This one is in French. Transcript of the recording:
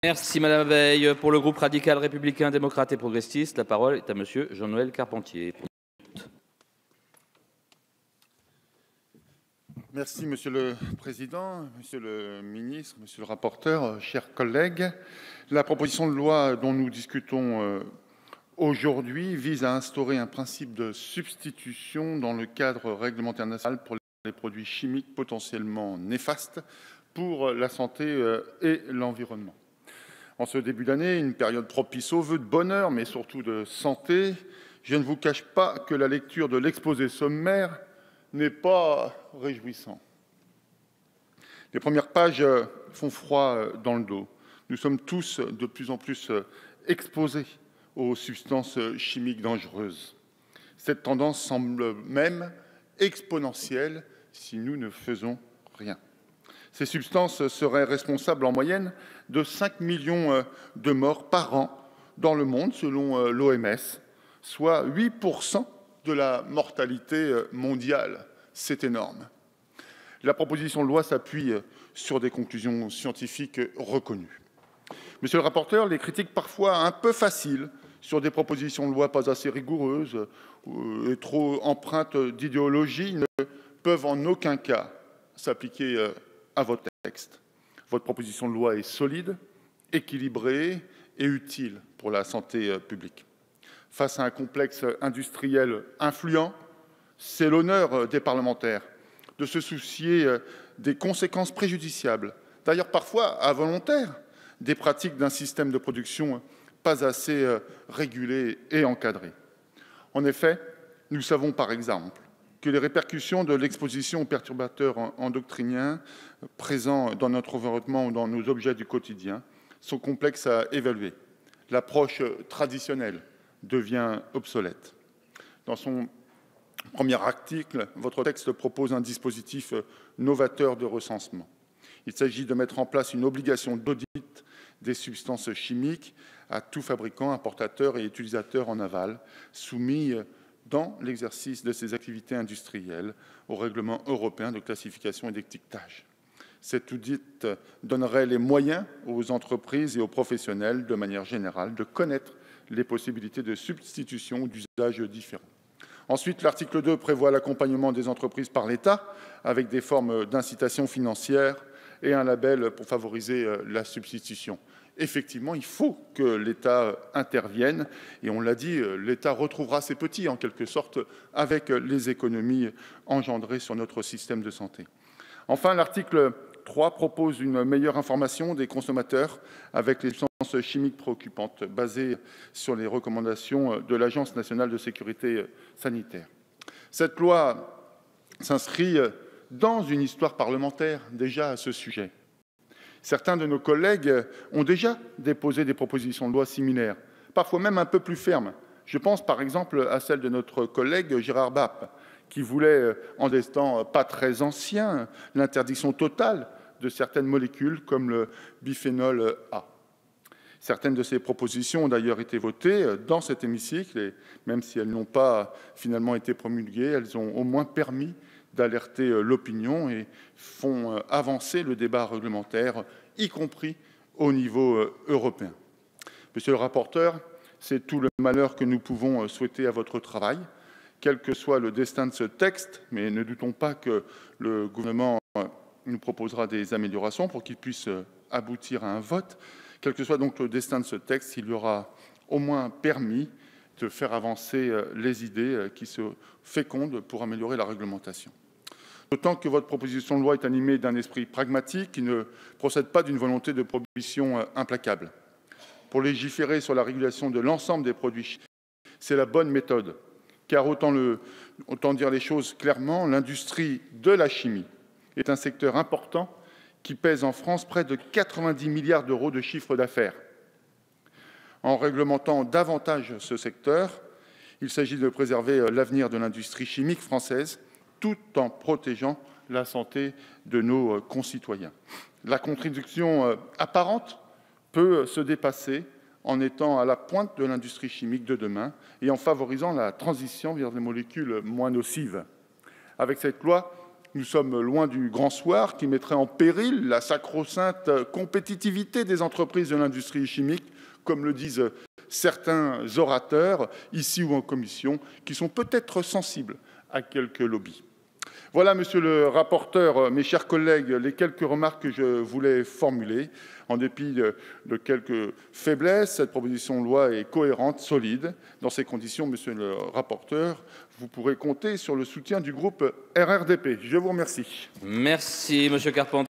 Merci Madame Veil. Pour le groupe radical républicain démocrate et progressiste, la parole est à Monsieur Jean-Noël Carpentier. Merci Monsieur le Président, Monsieur le Ministre, Monsieur le rapporteur, chers collègues. La proposition de loi dont nous discutons aujourd'hui vise à instaurer un principe de substitution dans le cadre réglementaire national pour les produits chimiques potentiellement néfastes pour la santé et l'environnement. En ce début d'année, une période propice aux vœux de bonheur, mais surtout de santé, je ne vous cache pas que la lecture de l'exposé sommaire n'est pas réjouissant. Les premières pages font froid dans le dos. Nous sommes tous de plus en plus exposés aux substances chimiques dangereuses. Cette tendance semble même exponentielle si nous ne faisons rien. Ces substances seraient responsables en moyenne de 5 millions de morts par an dans le monde, selon l'OMS, soit 8% de la mortalité mondiale. C'est énorme. La proposition de loi s'appuie sur des conclusions scientifiques reconnues. Monsieur le rapporteur, les critiques parfois un peu faciles sur des propositions de loi pas assez rigoureuses et trop empreintes d'idéologie ne peuvent en aucun cas s'appliquer à votre texte. Votre proposition de loi est solide, équilibrée et utile pour la santé publique. Face à un complexe industriel influent, c'est l'honneur des parlementaires de se soucier des conséquences préjudiciables, d'ailleurs parfois involontaires, des pratiques d'un système de production pas assez régulé et encadré. En effet, nous savons par exemple que les répercussions de l'exposition aux perturbateurs endocriniens présents dans notre environnement ou dans nos objets du quotidien sont complexes à évaluer. L'approche traditionnelle devient obsolète. Dans son premier article, votre texte propose un dispositif novateur de recensement. Il s'agit de mettre en place une obligation d'audit des substances chimiques à tout fabricant, importateur et utilisateur en aval, soumis dans l'exercice de ses activités industrielles au règlement européen de classification et d'étiquetage. Cet audit donnerait les moyens aux entreprises et aux professionnels, de manière générale, de connaître les possibilités de substitution ou d'usages différents. Ensuite, l'article 2 prévoit l'accompagnement des entreprises par l'État avec des formes d'incitation financière et un label pour favoriser la substitution. Effectivement, il faut que l'État intervienne et on l'a dit, l'État retrouvera ses petits en quelque sorte avec les économies engendrées sur notre système de santé. Enfin, l'article 3 propose une meilleure information des consommateurs avec les substances chimiques préoccupantes basées sur les recommandations de l'Agence nationale de sécurité sanitaire. Cette loi s'inscrit dans une histoire parlementaire déjà à ce sujet. Certains de nos collègues ont déjà déposé des propositions de loi similaires, parfois même un peu plus fermes. Je pense par exemple à celle de notre collègue Gérard Bapt, qui voulait, en des temps pas très anciens, l'interdiction totale de certaines molécules comme le biphénol A. Certaines de ces propositions ont d'ailleurs été votées dans cet hémicycle et même si elles n'ont pas finalement été promulguées, elles ont au moins permis d'alerter l'opinion et font avancer le débat réglementaire, y compris au niveau européen. Monsieur le rapporteur, c'est tout le malheur que nous pouvons souhaiter à votre travail, quel que soit le destin de ce texte, mais ne doutons pas que le gouvernement nous proposera des améliorations pour qu'il puisse aboutir à un vote. Quel que soit donc le destin de ce texte, il lui aura au moins permis de faire avancer les idées qui se fécondent pour améliorer la réglementation. D'autant que votre proposition de loi est animée d'un esprit pragmatique qui ne procède pas d'une volonté de prohibition implacable. Pour légiférer sur la régulation de l'ensemble des produits chimiques, c'est la bonne méthode, car autant dire les choses clairement, l'industrie de la chimie est un secteur important qui pèse en France près de 90 milliards d'euros de chiffre d'affaires. En réglementant davantage ce secteur, il s'agit de préserver l'avenir de l'industrie chimique française tout en protégeant la santé de nos concitoyens. La contradiction apparente peut se dépasser en étant à la pointe de l'industrie chimique de demain et en favorisant la transition vers des molécules moins nocives. Avec cette loi, Nous sommes loin du grand soir qui mettrait en péril la sacro-sainte compétitivité des entreprises de l'industrie chimique, comme le disent certains orateurs, ici ou en commission, qui sont peut-être sensibles à quelques lobbies. Voilà, monsieur le rapporteur, mes chers collègues, les quelques remarques que je voulais formuler. En dépit de quelques faiblesses, cette proposition de loi est cohérente, solide. Dans ces conditions, monsieur le rapporteur, vous pourrez compter sur le soutien du groupe RRDP. Je vous remercie. Merci, monsieur Carpentier.